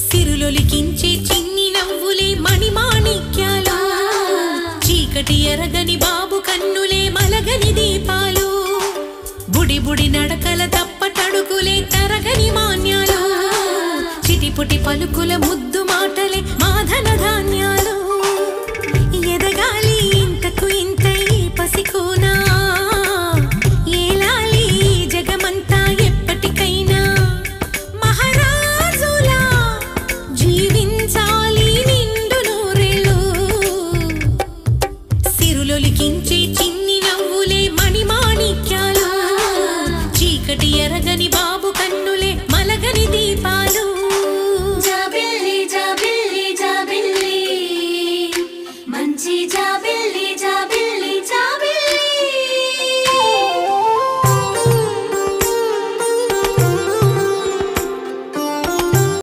సిరులొలికించే చిన్ని నవ్వులే మణిమాణిక్యాలు చీకటి ఎరగని బాబు కన్నులే మలగని దీపాలు బుడి బుడి నడకల తప్పటడుగులే తరగని మాన్యాలు చిటిపుటి పలుకుల ముద్దు మాటలే మాధన ధాన్యాలు